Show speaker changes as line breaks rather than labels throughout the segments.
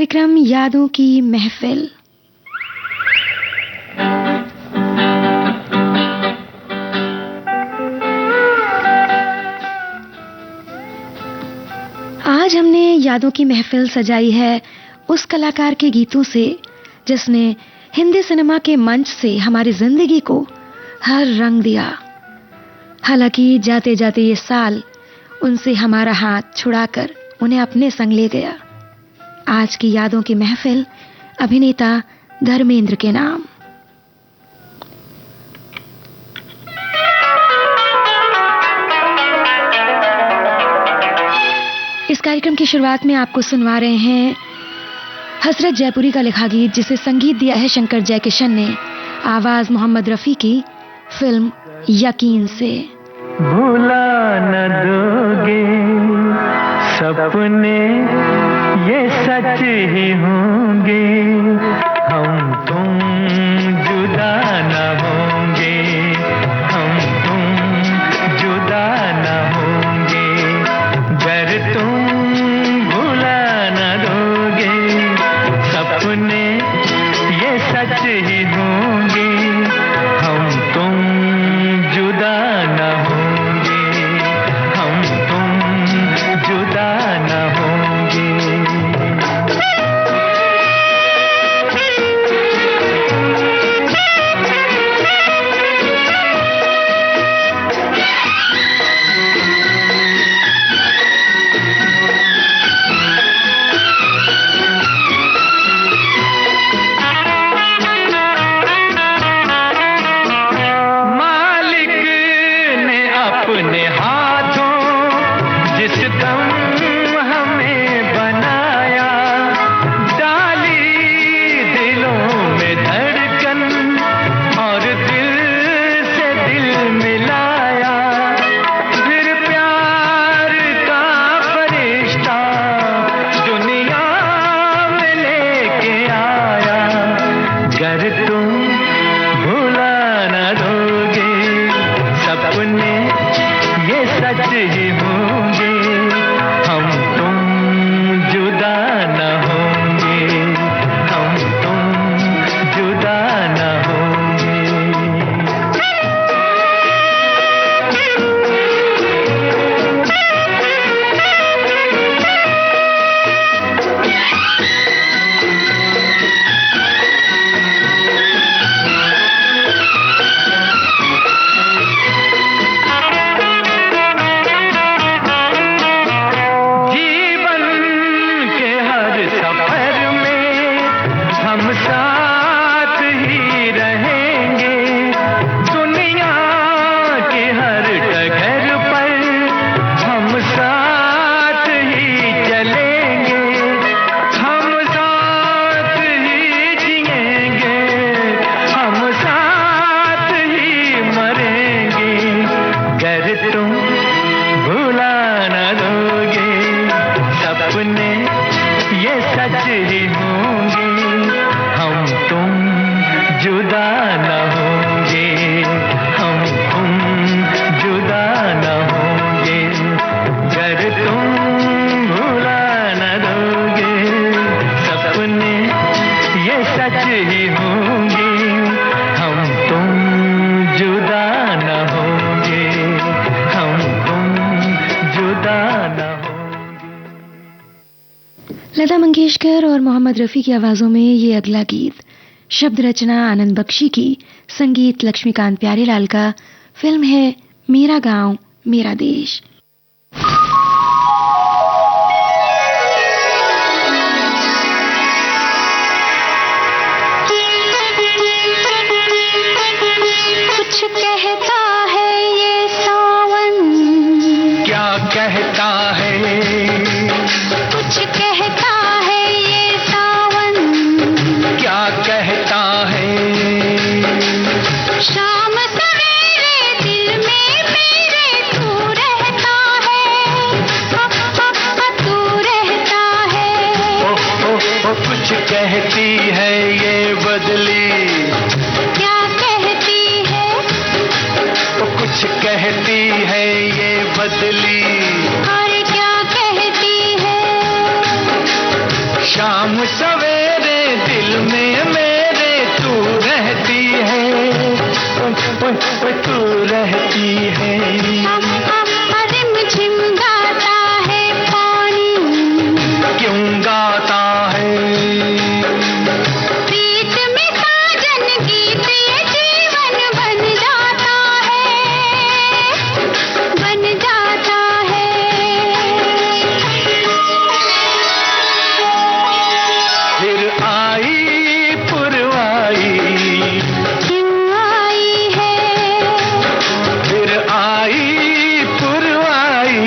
कार्यक्रम यादों की महफिल। आज हमने यादों की महफिल सजाई है उस कलाकार के गीतों से जिसने हिंदी सिनेमा के मंच से हमारी जिंदगी को हर रंग दिया। हालांकि जाते जाते ये साल उनसे हमारा हाथ छुड़ाकर उन्हें अपने संग ले गया। आज की यादों की महफिल अभिनेता धर्मेंद्र के नाम। इस कार्यक्रम की शुरुआत में आपको सुनवा रहे हैं हसरत जयपुरी का लिखा गीत जिसे संगीत दिया है शंकर जयकिशन ने, आवाज मोहम्मद रफी की, फिल्म यकीन से।
भुला न दोगे सपने ये सच ही होंगे, हम तुम जुदा न होंगे, हम तुम जुदा न होंगे, गर तुम भुला न दोगे सपने ये सच ही होंगे, हम तुम जुदा न होंगे, हम तुम जुदा न होंगे।
लता मंगेशकर और मोहम्मद रफी की आवाजों में ये अगला गीत, शब्द रचना आनंद बख्शी की, संगीत लक्ष्मीकांत प्यारेलाल का, फिल्म है मेरा गांव मेरा देश।
कुछ कहता है ये सावन,
क्या कहता है,
कुछ कहता है ये सावन,
क्या कहता है,
शाम सवेरे दिल में मेरे तू रहता है, तू रहता है।
ओ कुछ कहती है ये बदली,
क्या कहती है,
कुछ कहती है ये बदली,
और क्या कहती है,
शाम सवेरे दिल में मेरे तू रहती है, तू रहती है।
रिमझिम गाता है पानी,
क्यों गाता है?
प्रीत में साजन गीत ये जीवन बन जाता है, बन जाता है।
फिर आई पुरवाई,
क्यों आई है?
फिर आई पुरवाई,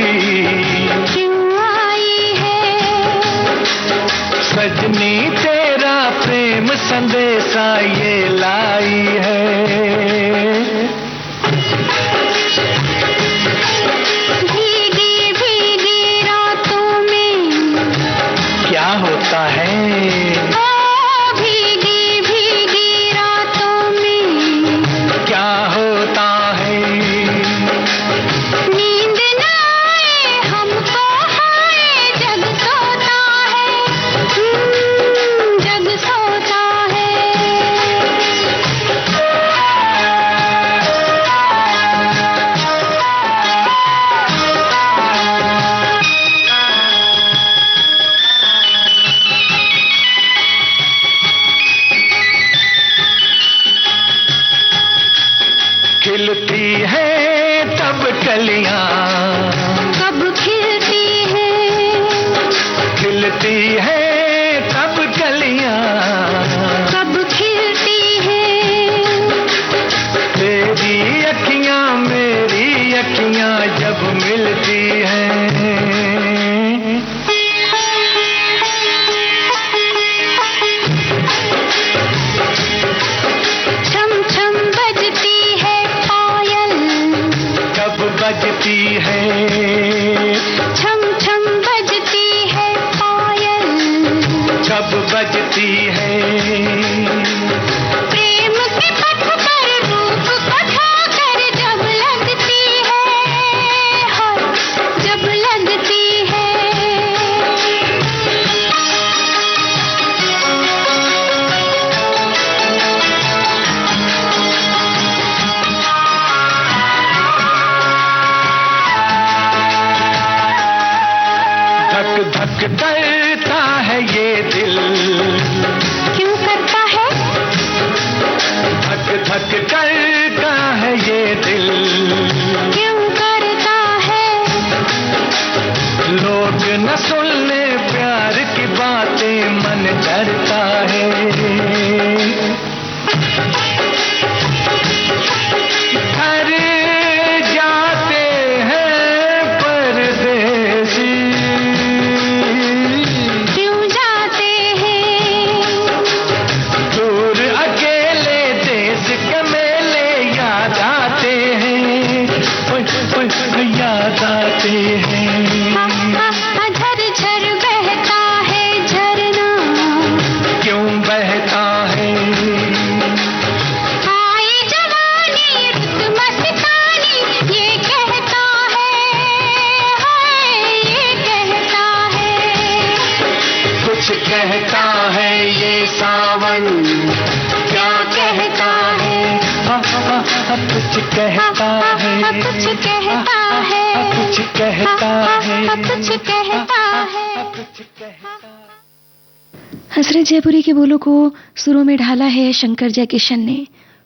क्यों आई है?
सजनी तेरा प्रेम संदेशा ये लाई है।
भीगी भीगी रातों में
क्या होता है?
ओ भीगी भीगी रातों में
क्या होता है?
नींद न आए हमको, हाय जग सोता है, जग सोता है।
खिलती है तब कलियां,
कब खिलती है?
खिलती है तब कलियां,
कब खिलती है?
तेरी अखियां मेरी अखियां जब मिलती हैं।
छम छम बजती है पायल,
कब बजती है?
छम छम बजती है पायल।
कब बजती है?
प्रेम के पथ पर रूप पधाकर जब लगती है, हाय जब लगती है।
धक धक डरता है ये दिल,
क्यों करता है?
धक धक डरता है ये दिल।
क्यों करता है?
लोग न सुनने प्यार की बातें मन डरता है। घर जाते हैं परदेसी,
क्यों जाते हैं?
दूर अकेले देश के मेले याद आते हैं, याद आते हैं।
झर झर बहता है झरना,
क्यों बहता है?
आई जवानी रुत मस्तानी ये कहता है, हाय ये कहता है।
कुछ कहता है ये सावन, क्या कहता है? कुछ कहता है,
कुछ कहता है,
कुछ कहता है,
कुछ कहता है।
कुछ कहता है।
हसरत जयपुरी के बोलों को सुरों में ढाला है शंकर जयकिशन ने।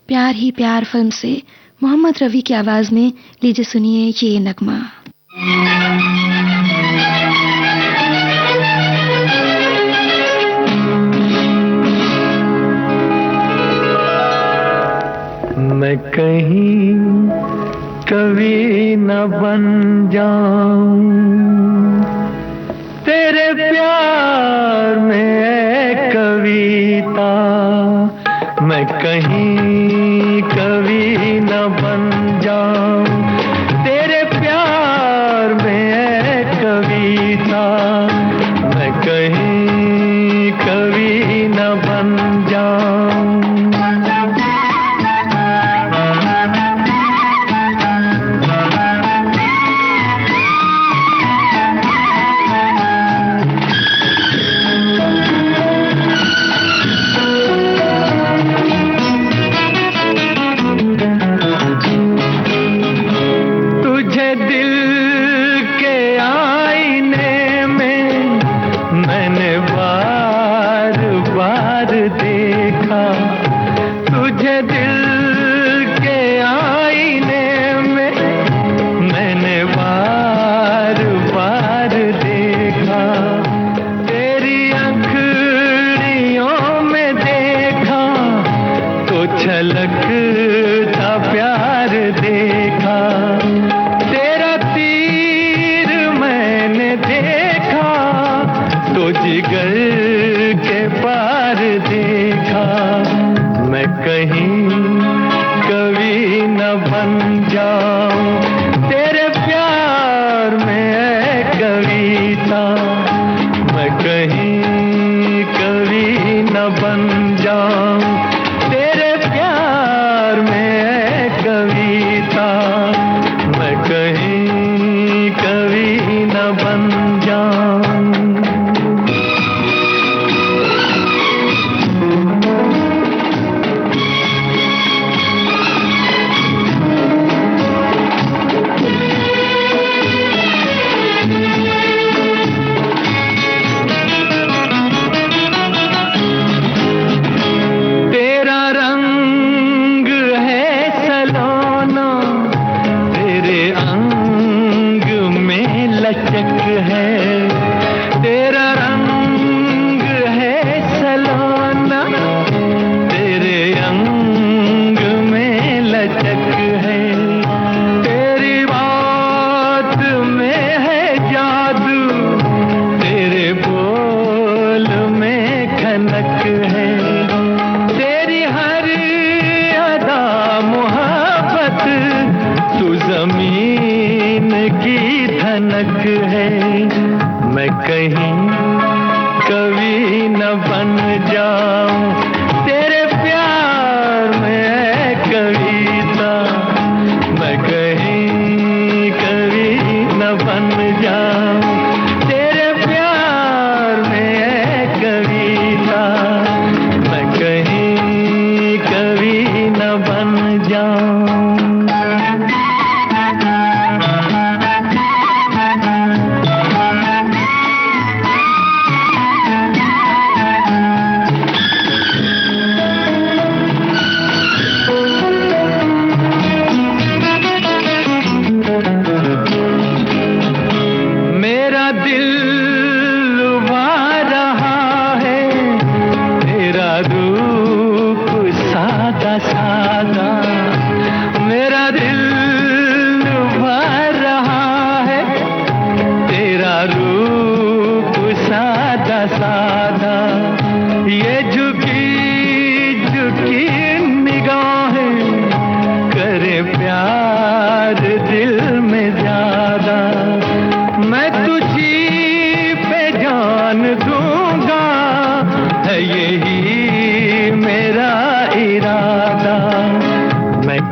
प्यार ही प्यार फिल्म से मोहम्मद रफी की आवाज में लीजिए सुनिए ये नगमा।
मैं कहीं कवि न बन जाऊं तेरे प्यार में है कविता, मैं कहीं कवि न बन जाऊं तेरे प्यार में है कविता, मैं कहीं कवि न बन जाऊं। बार देखा, तुझे दिल के आईने में मैंने बार बार देखा, तेरी अंखड़ियों में देखा तो छलकता प्यार देखा, तेरा तीर मैंने देखा तो जिगर के पार देखा, मैं कहीं कभी न बन जाऊं तेरे प्यार में कविता, मैं कहीं कभी न बन जाऊं तेरे प्यार में कविता, मैं कहीं कभी न बन जाऊं। मैं कहीं कभी न बन जाऊं तेरे प्यार में कविता, मैं कहीं कभी न बन जाऊं तेरे प्यार में कविता, मैं कहीं कभी न बन जाऊं।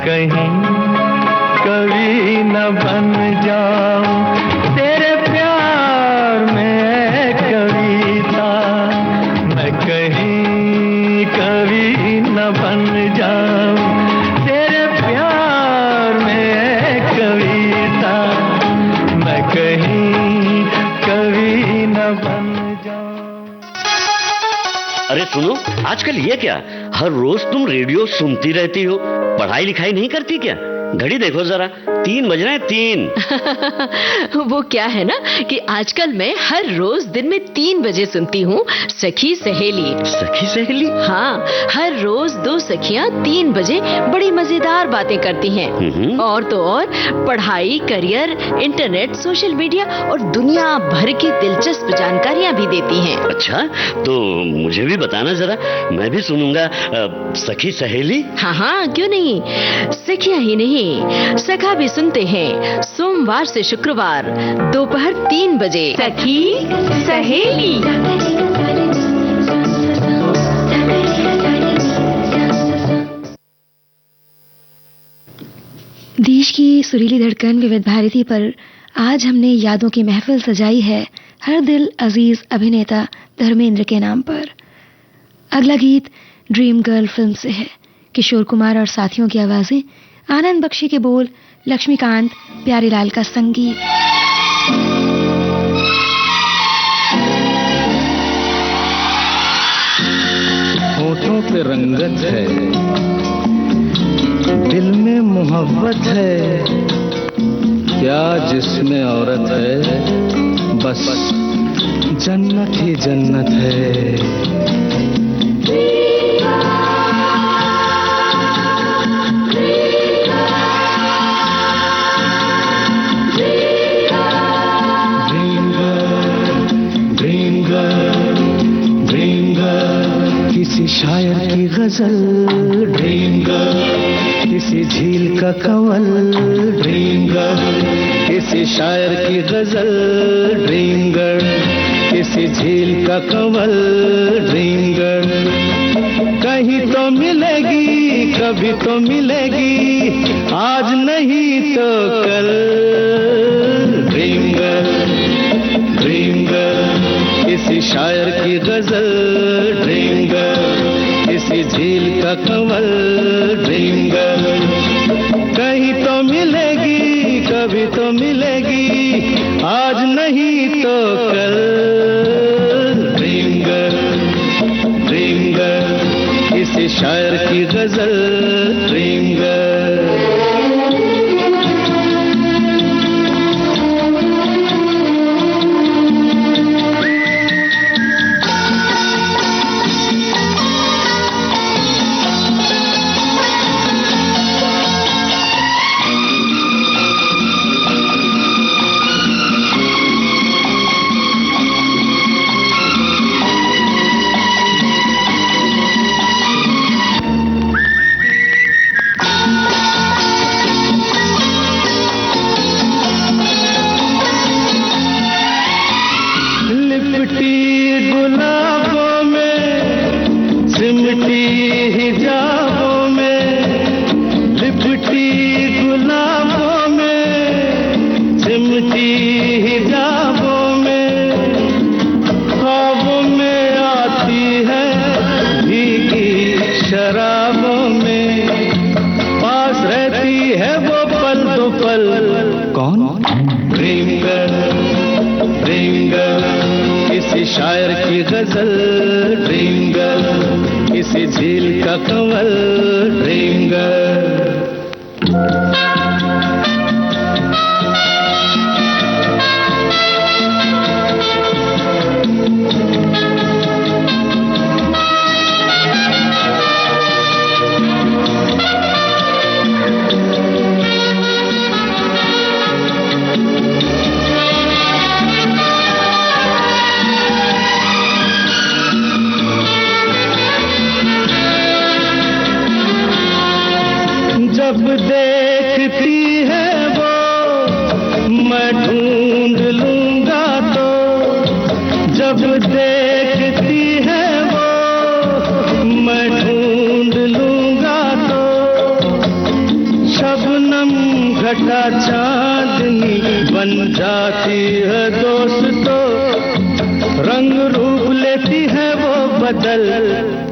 कहीं कभी न बन जाऊं तेरे प्यार में कविता, मैं कहीं कभी न बन जाऊं तेरे प्यार में कविता, मैं कहीं कभी न बन जाऊं।
अरे सुनो, आजकल ये क्या, हर रोज तुम रेडियो सुनती रहती हो, पढ़ाई लिखाई नहीं करती क्या? घड़ी देखो जरा, 3 बज रहे हैं, 3।
वो क्या है ना कि आजकल मैं हर रोज दिन में 3 बजे सुनती हूँ सखी सहेली।
सखी सहेली?
हाँ, हर रोज 2 सखियाँ 3 बजे बड़ी मजेदार बातें करती हैं। और तो और पढ़ाई, करियर, इंटरनेट, सोशल मीडिया और दुनिया भर की दिलचस्प जानकारियाँ भी देती हैं।
अच्छा, तो मुझे भी बताना जरा, मैं भी सुनूंगा सखी सहेली।
हाँ हाँ, क्यों नहीं। सखियाँ ही नहीं, सखा भी सुनते हैं सोमवार से शुक्रवार दोपहर 3 बजे सखी सहेली।
देश की सुरीली धड़कन विविध भारती पर आज हमने यादों की महफिल सजाई है हर दिल अजीज अभिनेता धर्मेंद्र के नाम पर। अगला गीत ड्रीम गर्ल फिल्म से है। किशोर कुमार और साथियों की आवाजें, आनंद बख्शी के बोल, लक्ष्मीकांत प्यारीलाल का संगीत।
होठों पे रंगत है, दिल में मोहब्बत है, क्या जिसमें औरत है, बस जन्नत ही जन्नत है। किसी शायर की गजल ड्रीम गर्ल, किसी झील का कंवल ड्रीम गर्ल, किसी शायर की गजल ड्रीम गर्ल, किसी झील का कंवल ड्रीम गर्ल। कहीं तो मिलेगी, कभी तो मिलेगी, आज नहीं तो कल। ड्रीम गर्ल, ड्रीम गर्ल, किसी शायर की गजल ड्रीम गर्ल, किसी झील का कंवल ड्रीम गर्ल। कहीं तो मिलेगी, कभी तो मिलेगी, आज नहीं तो कल। ड्रीम गर्ल, ड्रीम गर्ल, किसी शायर की गजल ड्रीम गर्ल। शायर की गजल ड्रीम गर्ल, किसी झील का कंवल ड्रीम गर्ल। जब देखती है वो मैं ढूंढ लूंगा तो, जब देखती है वो मैं ढूंढ लूंगा तो। शबनम घटा चांदनी बन जाती है दोस्तों, रंग रूप लेती है वो बदल।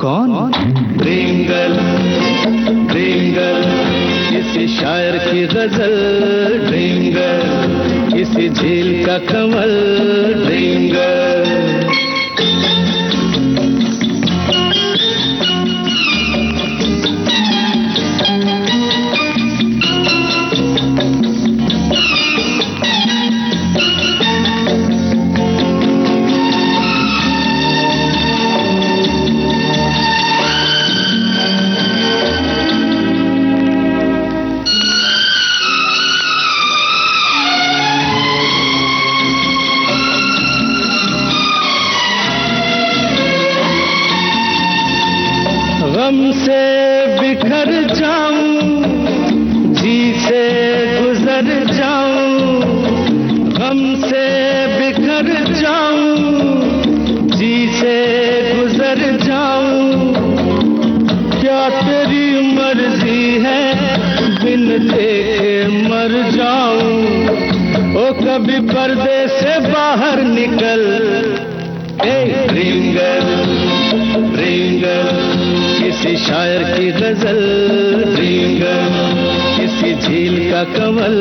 कौन? ड्रीम गर्ल, ड्रीम गर्ल, किसी शायर की गजल ड्रीम गर्ल, किसी झील का कंवल ड्रीम गर्ल। गम से बिखर जाऊं, जी से गुजर जाऊं, गम से बिखर जाऊं, जी से गुजर जाऊं। क्या तेरी मर्जी है बिन देखे मर जाऊं। ओ कभी पर्दे से बाहर निकल, ड्रीम गर्ल, ड्रीम गर्ल, किसी शायर की गजल ड्रीम गर्ल, किसी झील का कंवल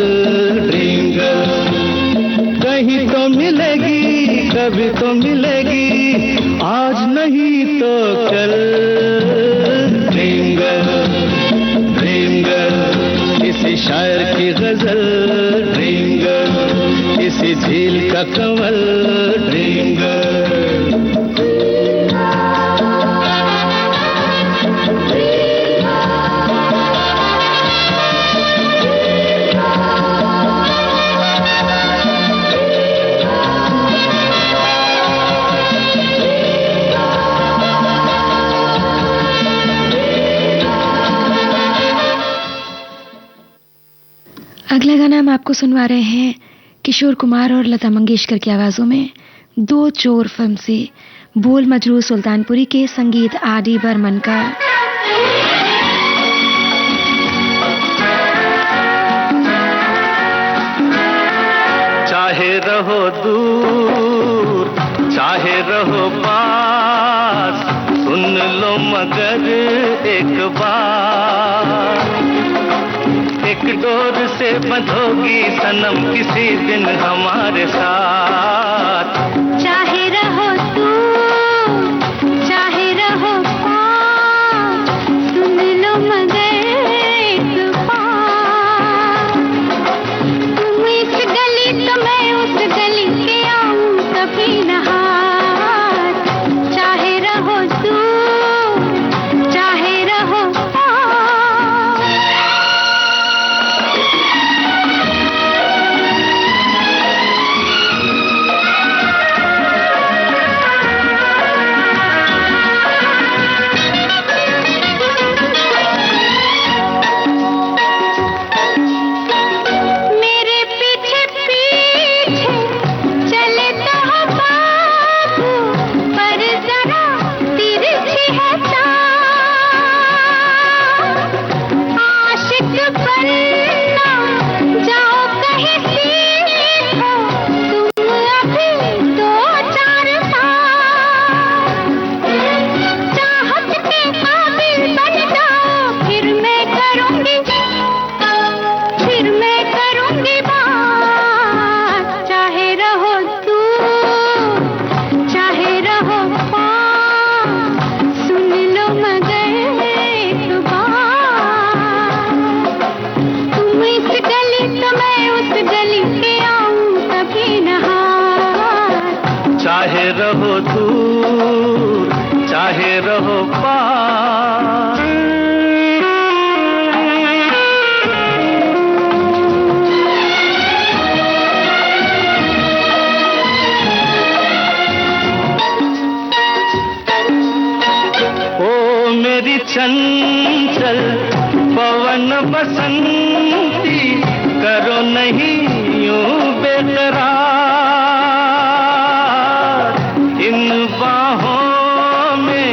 ड्रीम गर्ल। कहीं तो मिलेगी, कभी तो मिलेगी, आज नहीं तो कल। शायर की गजल ड्रीम गर्ल, इसी झील का कमल ड्रीम गर्ल।
अगला गाना हम आपको सुनवा रहे हैं किशोर कुमार और लता मंगेशकर की आवाजों में दो चोर फिल्म से, बोल मजरूर सुल्तानपुरी के, संगीत आर.डी. बर्मन का।
चाहे रहो दूर चाहे रहो पास, सुन लो मगर एक बार, एक डोर से बंधोगी सनम किसी दिन हमारे साथ।
चाहे रहो तू चाहे रहो पास, सुन लो मगर एक बार, तुम इस गली तो मैं उस गली के आऊं कभी न हार। चाहे रहो तू चाहे रहो
चंचल पवन बसंती, करो नहीं यूं बेकरार, इन बाहों में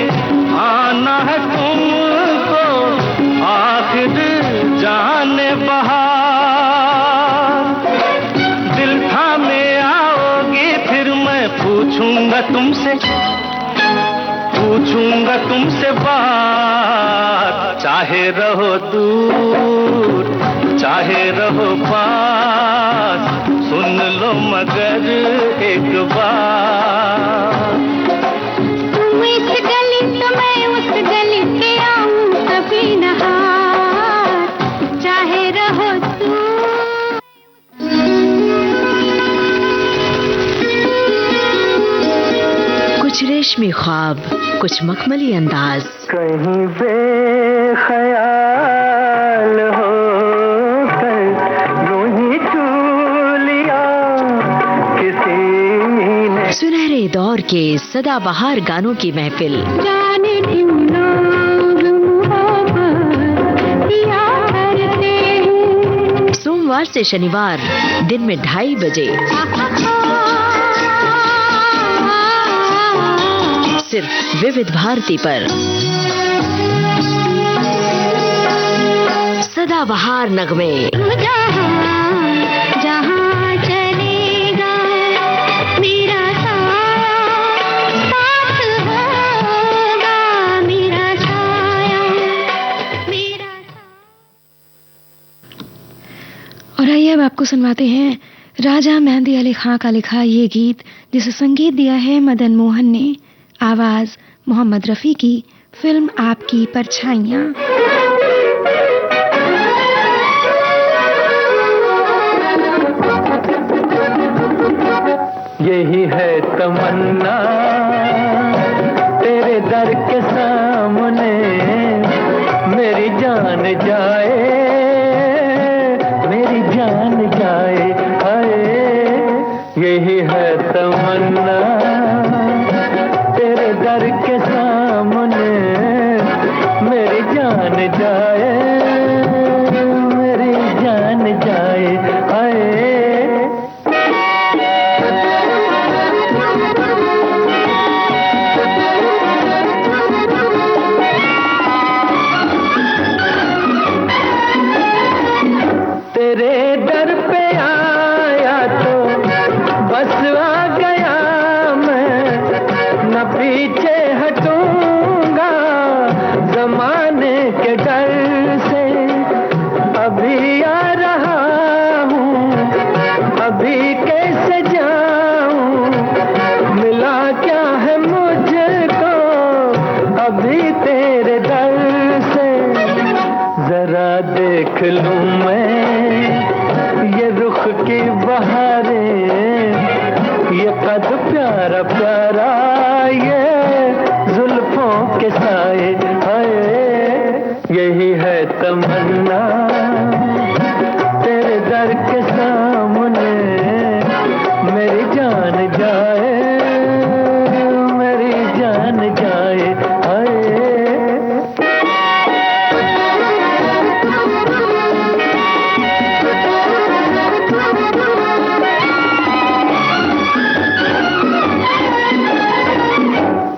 आना है तुमको आखिर जाने बहार। दिल थामे आओगी फिर मैं पूछूंगा तुमसे बात। चाहे रहो दूर चाहे रहो पास, सुन लो मगर एक बार।
तुम इस गली तो मैं उस गली के आऊं कभी न हार। चाहे रहो तू
कुछ रेशमी ख्वाब, कुछ मखमली अंदाज,
कहीं बेख्याल हो कर यूं ही चूलिया किसी ने।
सुनहरे दौर के सदाबहार गानों की महफिल,
जाने क्यों लोग मोहब्बत किया करते हैं।
सोमवार से शनिवार दिन में 2:30 बजे सिर्फ विविध भारती पर। सदाबहार नगमे,
जहाँ चलेगा मेरा साथ होगा, मेरा छाया मेरा।
और आइए अब आपको सुनवाते हैं राजा मेहंदी अली खां का लिखा ये गीत, जिसे संगीत दिया है मदन मोहन ने, आवाज मोहम्मद रफी की, फिल्म आपकी परछाइयां।
यही है तमन्ना तेरे दर के सामने मेरी जान जाए, मेरी जान जाए, हाय यही है तमन्ना तेरे दर के सामने मेरी जान जाए, मेरी जान जाए, हाय। तेरे दर पे आया तो बस आ गया मैं, न पीछे हटूंगा जमाने के डर से। अभी आ रहा हूँ, अभी कैसे जाऊँ, मिला क्या है मुझको अभी तेरे दर से। जरा देख लूं मैं ये रुख की बहारें, ये कद प्यारा प्यारा, ये जुल्फों के साए, हाय यही है तमन्ना तेरे दर के सामने मेरी जान जाए, मेरी जान जाए, हाय।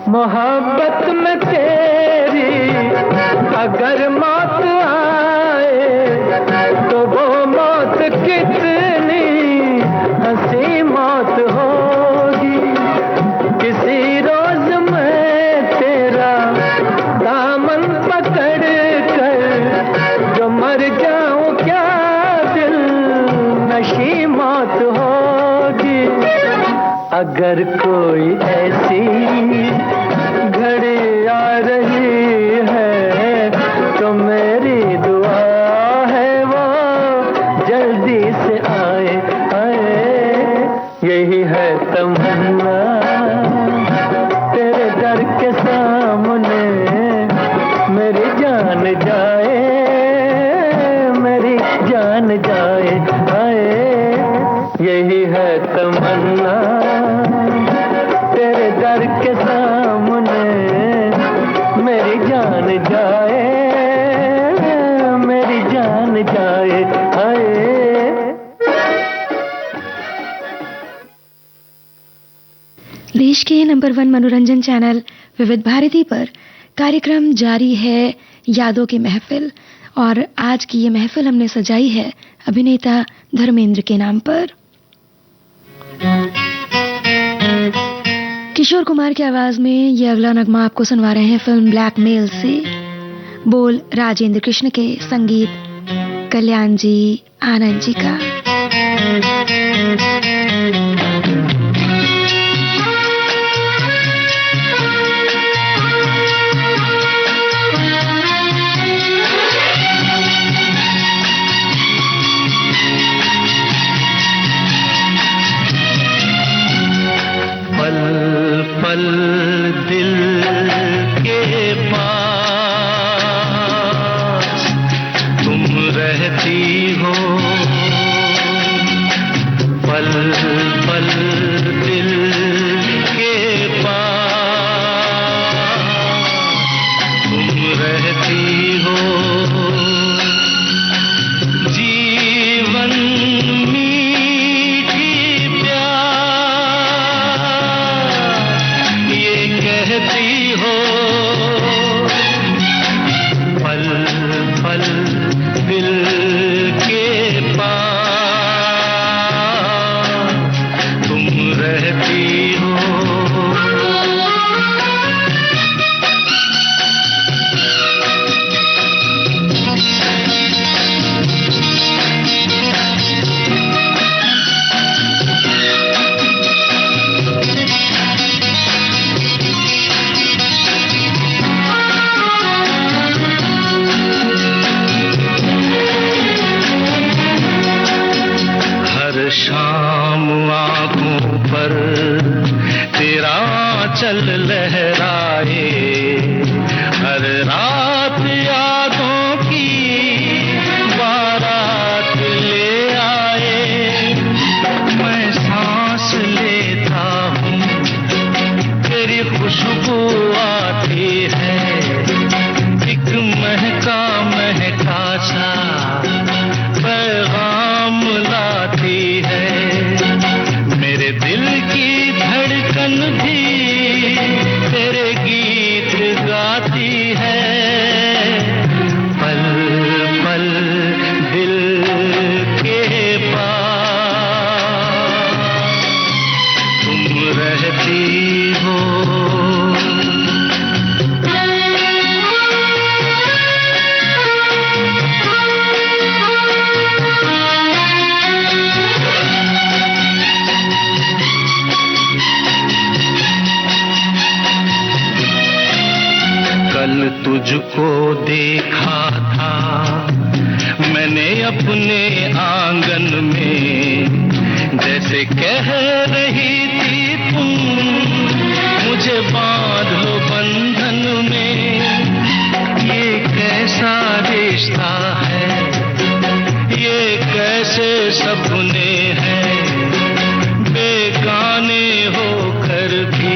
मोहब्बत में तेरी अगर मौत आए तो वो मौत कितनी हंसी मौत होगी। किसी रोज मैं तेरा दामन पकड़ कर जो मर जाऊं क्या दिल नशी मौत होगी। अगर कोई ऐसी घड़ी आ रही है तो मेरी दुआ है वो जल्दी से आए, आए यही है तमन्ना तेरे दर के सामने मेरी जान जाए, मेरी जान जाए, आए यही है तमन्ना तेरे दर के सामने मेरी जान जाए, मेरी जान जाए, हाय।
देश के नंबर 1 मनोरंजन चैनल विविध भारती पर कार्यक्रम जारी है यादों की महफिल, और आज की ये महफिल हमने सजाई है अभिनेता धर्मेंद्र के नाम पर। किशोर कुमार की आवाज में ये अगला नगमा आपको सुनवा रहे हैं फिल्म ब्लैकमेल से। बोल राजेंद्र कृष्ण के, संगीत कल्याण जी आनंद जी का।
पल दिल के पास तुम रहती हो, पल पल आंचल लहराए, हर रात यादों की बारात ले आए। मैं सांस लेता हूँ, तेरी खुशबू आती है, एक महका महका सा पैगाम लाती है। मेरे दिल की धड़कन भी तेरे गीत गाती है। पल पल दिल के पास तुम रहती हो। कल तुझको देखा था मैंने अपने आंगन में, जैसे कह रही थी तुम मुझे बांध लो बंधन में। ये कैसा रिश्ता है, ये कैसे सपने हैं, बेगाने होकर भी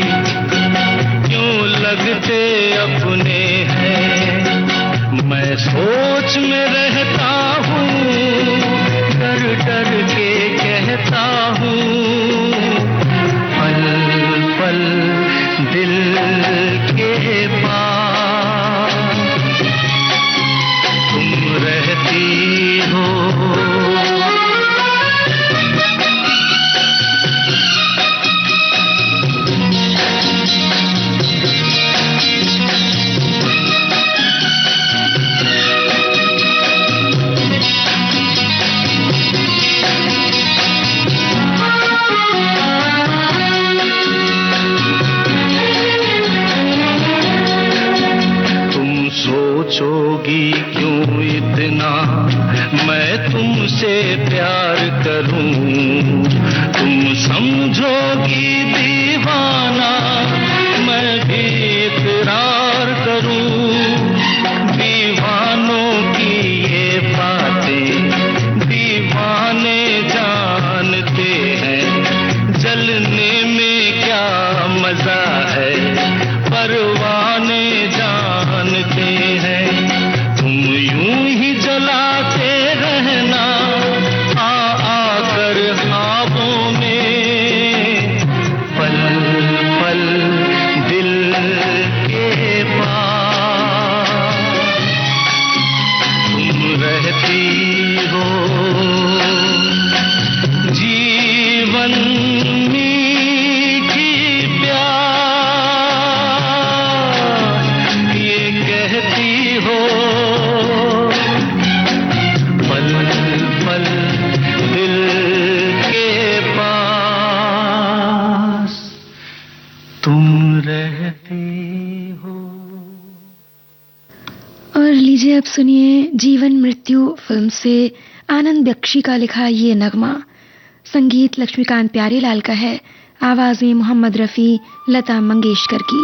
क्यों लगते अपने हैं। मैं सोच में रहता हूँ, डर डर के कहता हूँ, पल पल दिल के पास तुम रहती हो। सोचोगी क्यों इतना मैं तुमसे प्यार करूं, तुम समझोगी दीवाना मैं भी इकरार करूं। दीवानों की ये बातें दीवाने जानते हैं, जलने में क्या मजा है परवाने जानते हैं। तुम यूं ही जलाते रहना आकर ख्वाबों में, पल पल दिल के पास तुम रहती हो। जीवन मीठी प्यास ये कहती हो, पल पल दिल के पास तुम रहती हो।
और लीजिए अब सुनिए जीवन मृत्यु फिल्म से आनंद बख्शी का लिखा ये नगमा। संगीत लक्ष्मीकांत प्यारेलाल का है, आवाजें मोहम्मद रफी, लता मंगेशकर की।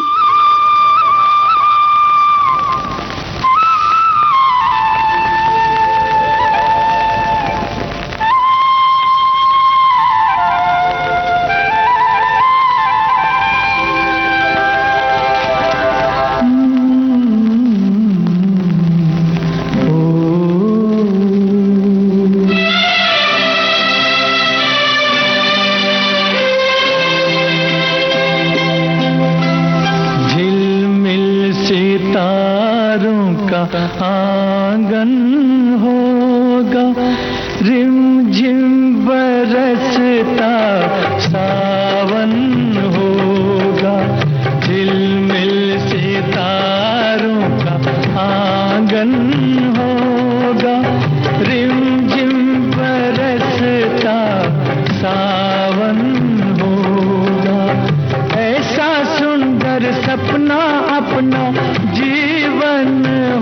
आंगन होगा, रिम झिम बरसता सावन होगा। झिलमिल सितारों का आंगन होगा, रिम झिम बरसता सावन होगा। ऐसा सुंदर सपना अपना जीवन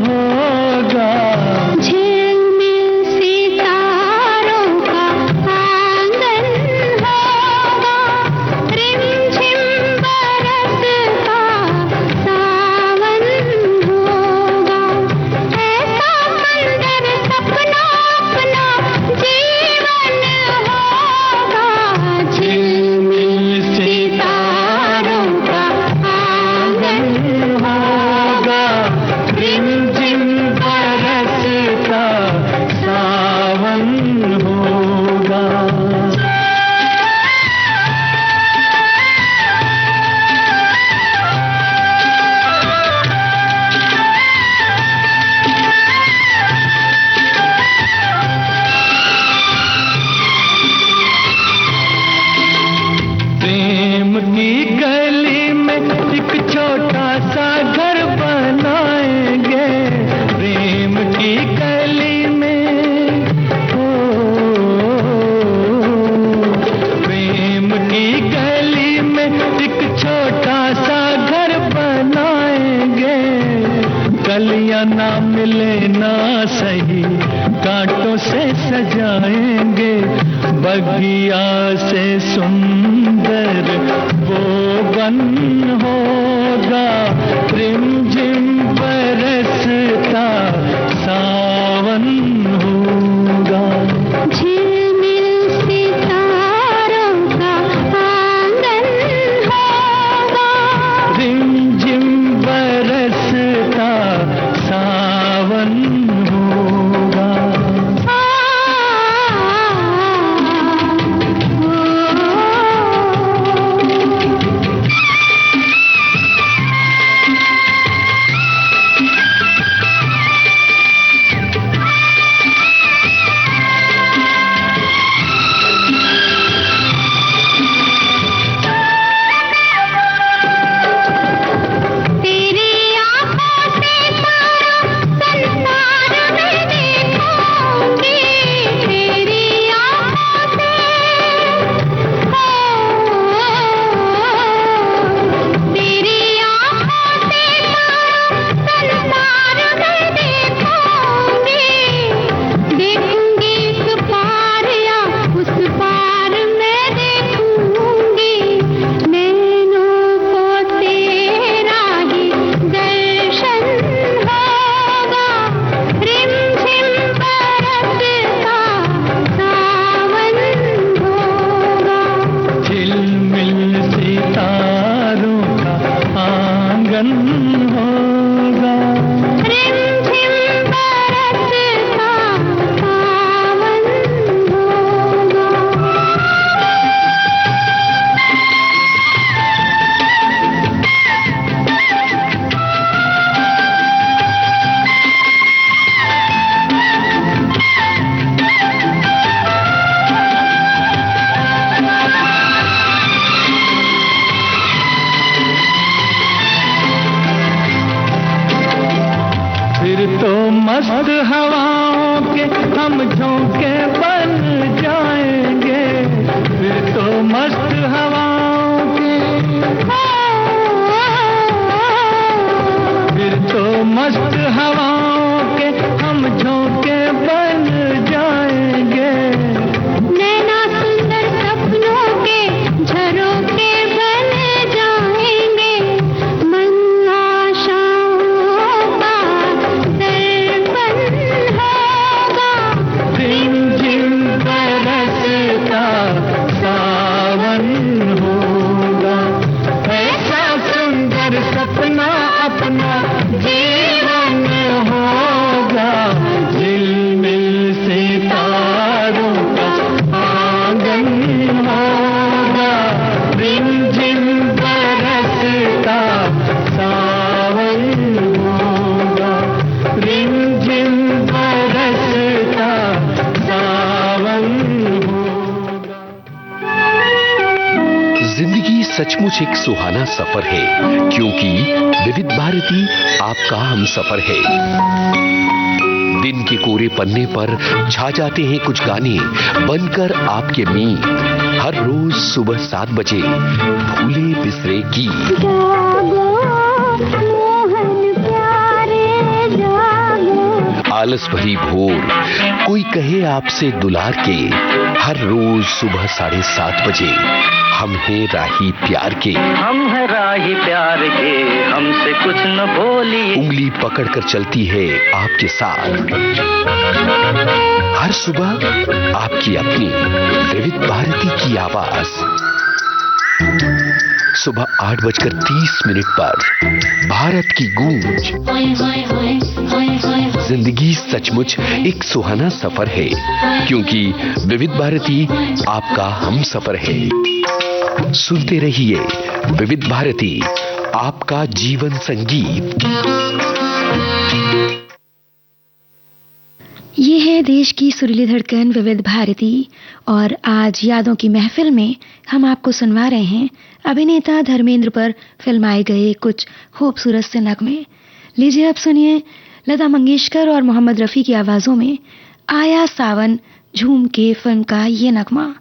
होगा।
झिलमिल सितारों का आंगन होगा, रिम
या ना मिले ना सही, कांटों से सजाएंगे बगिया से सुंदर वो बन होगा। रिमझिम बरसता सावन होगा।
झिलमिल सितारों का आंगन होगा।
रिमझिम बरसता सावन होगा। मस्त हवाओं के हम झोंके बन जाएंगे। फिर तो मस्त हवाओं के, फिर तो मस्त हवाओं के हम झोंके बन जाएंगे।
नैना सुंदर सपनों के झरोखे बन जाएंगे। मन आशाओं का दर्पण होगा।
रिमझिम बरसता सावन होगा। ऐसा सुंदर सपना अपना जीवन होगा। झिलमिल सितारों का आंगन होगा। रिमझिम बरसता सावन होगा। रिमझिम बरसता सावन होगा।
जिंदगी सचमुच एक सुहाना सफर है, क्योंकि विविध भारती आपका हम सफर है। दिन के कोरे पन्ने पर छा जाते हैं कुछ गाने बनकर आपके मीत। हर रोज सुबह 7 बजे भूले बिसरे गीत। आलस भरी भोर कोई कहे आपसे दुलार के। हर रोज सुबह 7:30 बजे हम हैं राही प्यार के।
हम है राही प्यार के, हमसे कुछ न बोलिए।
उंगली पकड़कर चलती है आपके साथ। हर सुबह आपकी अपनी विविध भारती की आवाज। सुबह 8:30 पर भारत की गूंज। जिंदगी सचमुच एक सुहाना सफर है, क्योंकि विविध भारती आपका हम सफर है। सुनते रहिए विविध भारती, आपका जीवन संगीत।
ये है देश की सुरीली धड़कन विविध भारती, और आज यादों की महफिल में हम आपको सुनवा रहे हैं अभिनेता धर्मेंद्र पर फिल्माए गए कुछ खूबसूरत से नगमे। लीजिए अब सुनिए लता मंगेशकर और मोहम्मद रफी की आवाजों में आया सावन झूम के फिल्म का ये नगमा।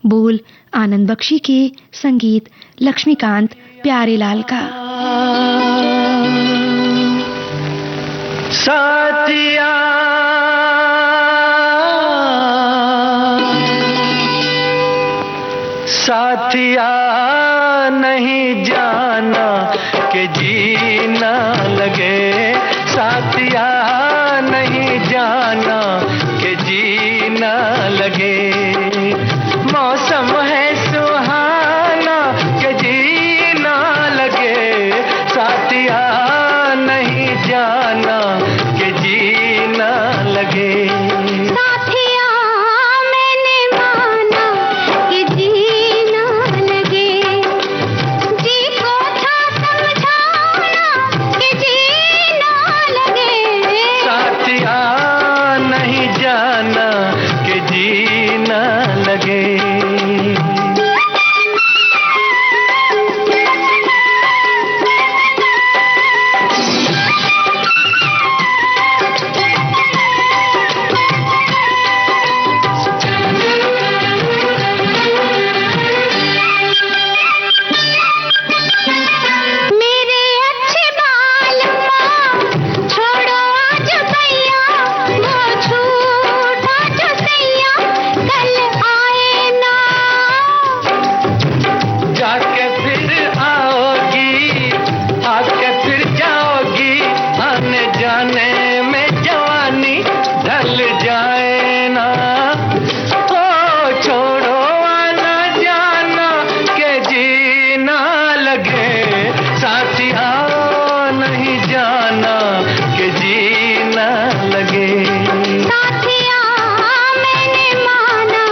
बोल आनंद बख्शी के, संगीत लक्ष्मीकांत प्यारेलाल का।
साथिया साथिया नहीं जाना कि जीना लगे, साथिया नहीं जाना कि जीना लगे। मौसम है सुहाना कि जीना लगे, साथिया नहीं जाना कि जीना लगे।
साथिया मैंने माना कि जीना लगे, जी को था समझाना कि जीना लगे।
साथिया नहीं जाना कि जीना लगे।
मेरे अच्छे बाल माँ छोड़ो आज भैया, वो छूटा जो सैया कल आए ना।
जाके फिर आओगी, आके फिर जाओगी, आने जाने में जवानी ढल जाए ना। ओ छोड़ो आना जाना के जीना लगे, साथिया नहीं जाना के जीना लगे।
साथिया मैंने माना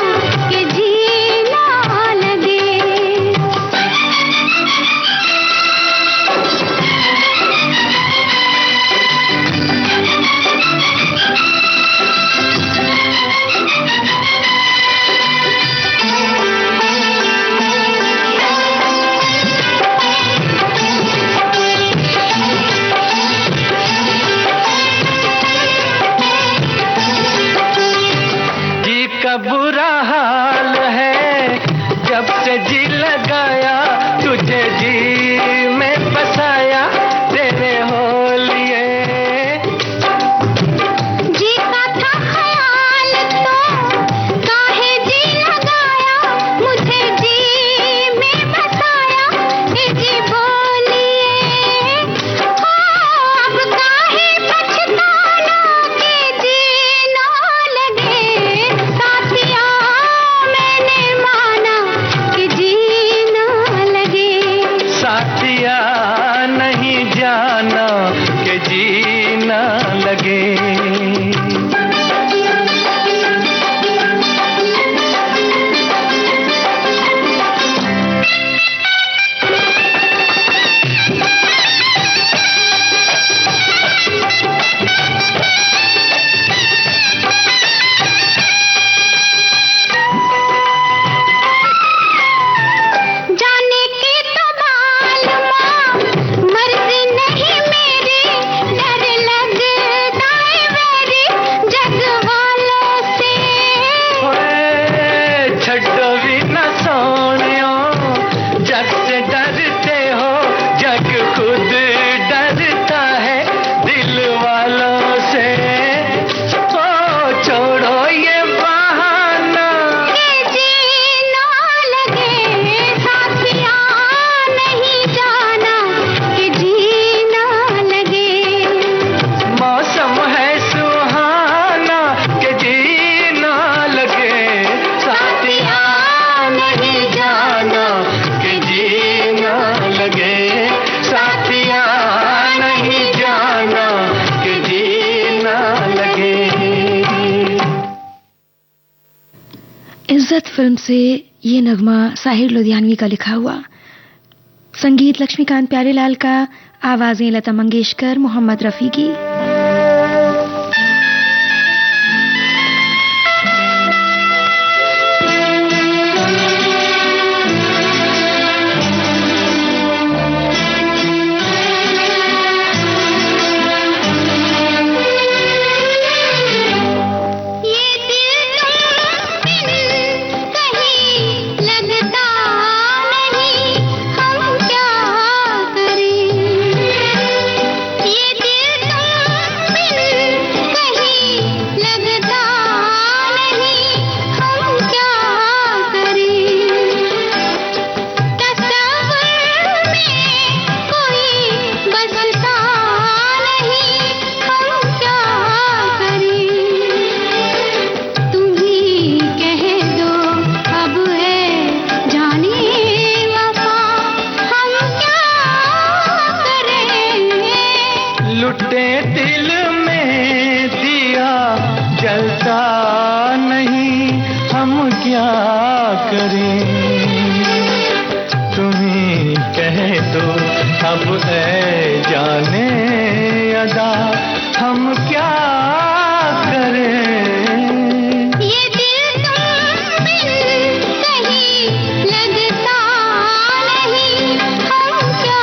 कि जीना लगे।
जी का बुरा हाल है जब से जी लगाया, तुझे जी में बसाया तेरे हो लिए।
जी का था ख्याल तो काहे जी लगाया, मुझे जी में बसाया ये जी बोलिए। हो अब काहे पछताना कि जीना लगे, साथिया मैंने माना कि जीना लगे।
साथिया नहीं जाना के जीना लगे।
जाने की तो मालूम मर्जी नहीं मेरी, डर लगता है मेरी जग वालों से।
ओए छड्डो भी न सोनियो, जग से डरते हो, जग खुद डरता है दिल वालों से। ओ छोड़ो ये बहाना
कि जीना लगे, साथिया नहीं जाना कि जीना लगे।
मौसम है सुहाना के जीना लगे, साथिया नहीं जाना के जीना लगे, साथिया नहीं जाना के जीना लगे।
इज्जत फिल्म से ये नगमा साहिर लुधियानवी का लिखा हुआ, संगीत लक्ष्मीकांत प्यारेलाल का, आवाजें लता मंगेशकर, मोहम्मद रफी की।
ये दिल तुम बिन कहीं लगता नहीं, हम क्या करें। ये दिल तुम
जलता नहीं, हम क्या करें? तुम्ही कह दो अब ऐ जाने अदा, हम क्या करें?
ये दिल तुम बिन कहीं लगता नहीं, हम क्या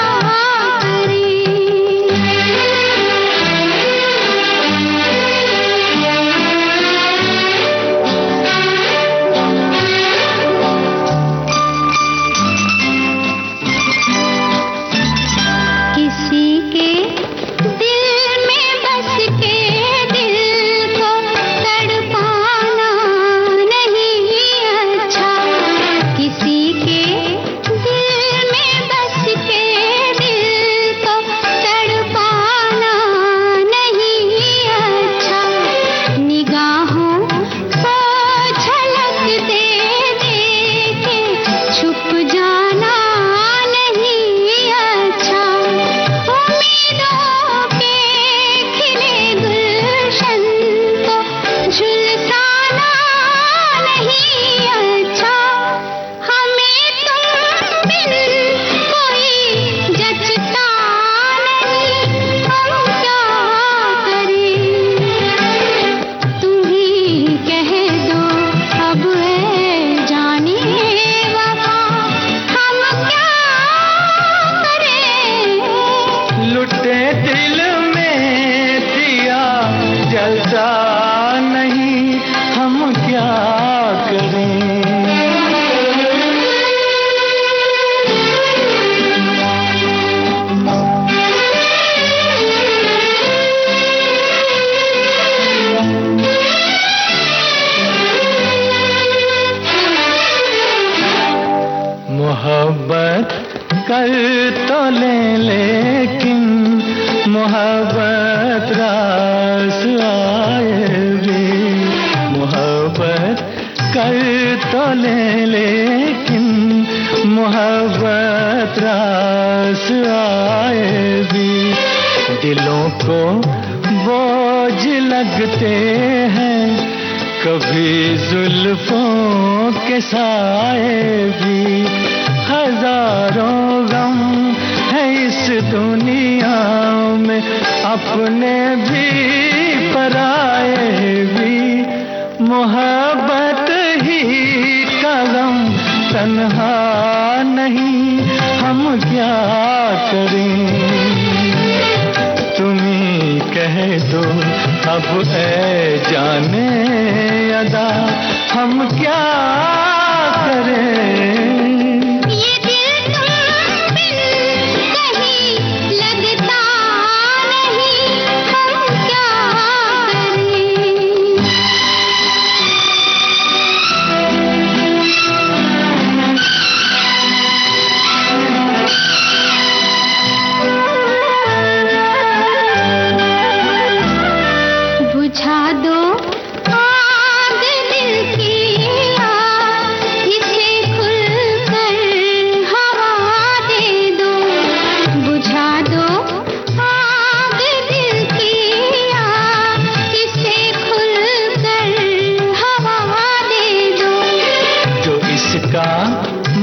मोहब्बत कर तो लेकिन मोहब्बत रास आए भी, मोहब्बत कर तो लेकिन मोहब्बत रास आए भी, दिलों को बोझ लगते हैं कभी जुल्फों के साए भी, हजारों गम है इस दुनिया में, अपने भी पराए भी, मोहब्बत ही का गम तन्हा नहीं, हम क्या करें? तुम्ही कह दो अब ऐ जाने अदा, हम क्या करें?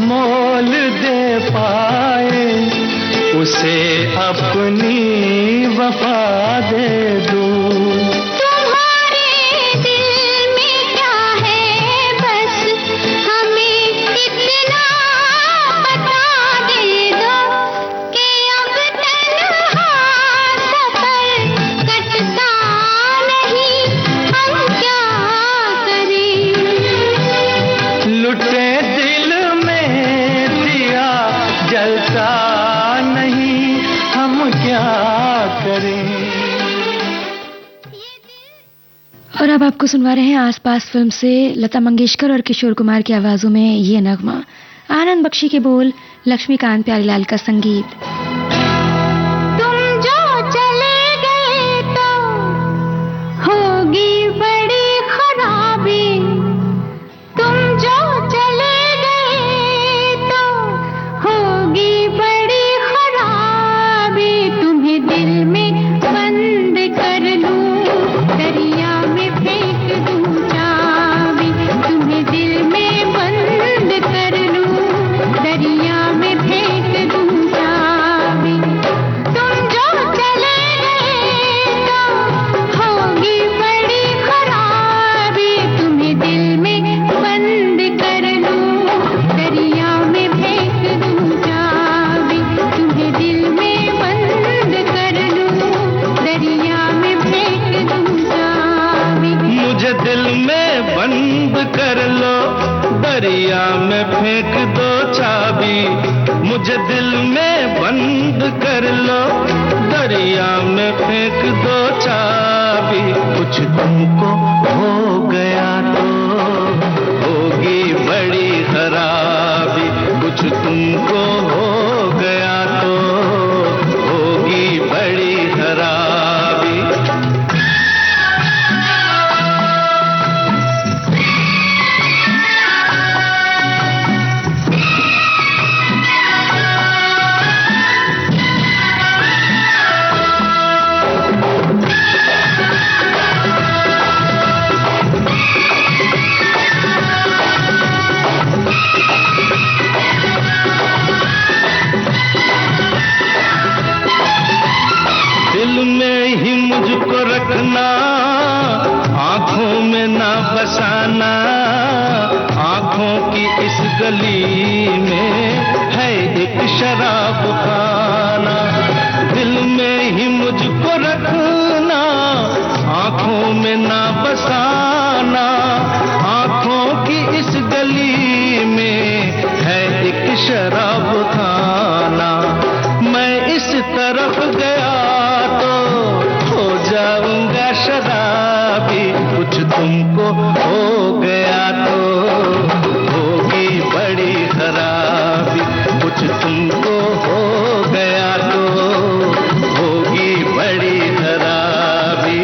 मोल दे पाए उसे अपनी वफा दे दो।
तुम्हारे दिल में क्या है बस हमें इतना बता दे दो कि अब तन्हा सफर कटता नहीं, हम क्या करें?
लुटे जलता नहीं, हम क्या करें?
और अब आपको सुनवा रहे हैं आसपास फिल्म से लता मंगेशकर और किशोर कुमार की आवाजों में ये नगमा। आनंद बख्शी के बोल, लक्ष्मीकांत प्यारीलाल का संगीत।
तुम जो चले गए तो होगी बड़ी खराबी, तुम जो चले गए तो होगी बड़ी खराबी, तुम्हें दिल में बंद कर लूं, दरिया में फेंक दूं
दरिया में फेंक दो चाबी, मुझे दिल में बंद कर लो, दरिया में फेंक दो चाबी, कुछ तुमको हो गया तो होगी बड़ी खराबी, कुछ तुमको हो गया तो होगी बड़ी खराबी। मुझको रखना, आंखों में ना बसाना, आंखों की इस गली में है एक शराब खाना, दिल में ही मुझको रखना, आंखों में ना बसाना, आंखों की इस गली में है एक शराब खाना, मैं इस तरफ गया जाऊंगा शराबी, कुछ तुमको हो गया तो होगी बड़ी खराबी, कुछ तुमको हो गया तो होगी बड़ी खराबी।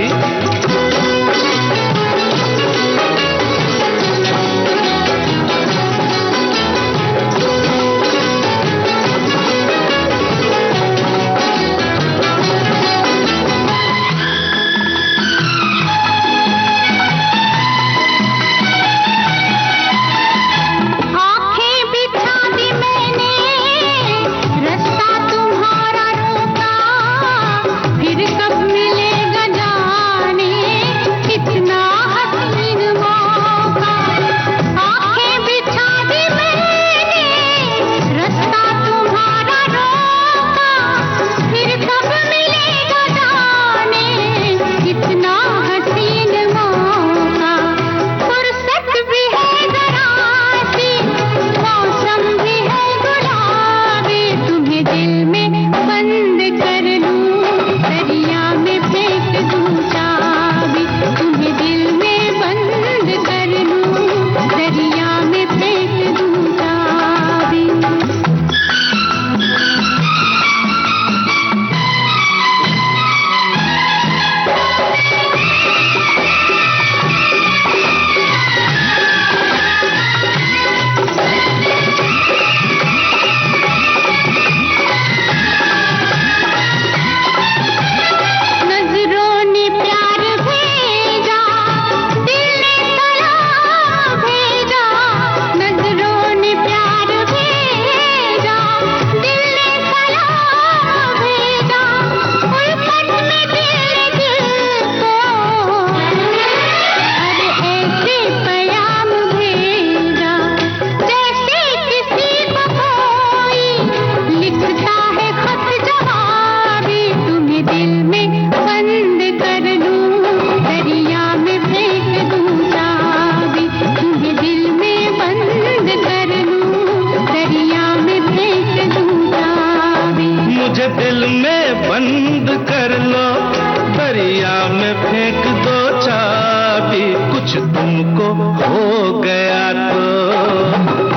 कुछ तुमको हो गया तो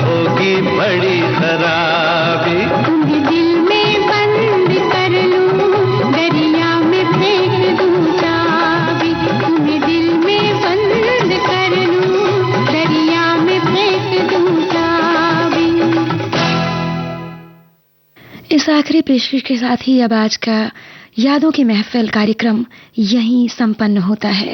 होगी बड़ी खराबी।
तुम्हें दिल में बंद कर लूं, दरिया में फेंक दूं चाबी। तुम्हें दिल में बंद कर लूं, दरिया में फेंक दूं चाबी।
इस आखिरी पेशकश के साथ ही अब आज का यादों की महफिल कार्यक्रम यहीं संपन्न होता है।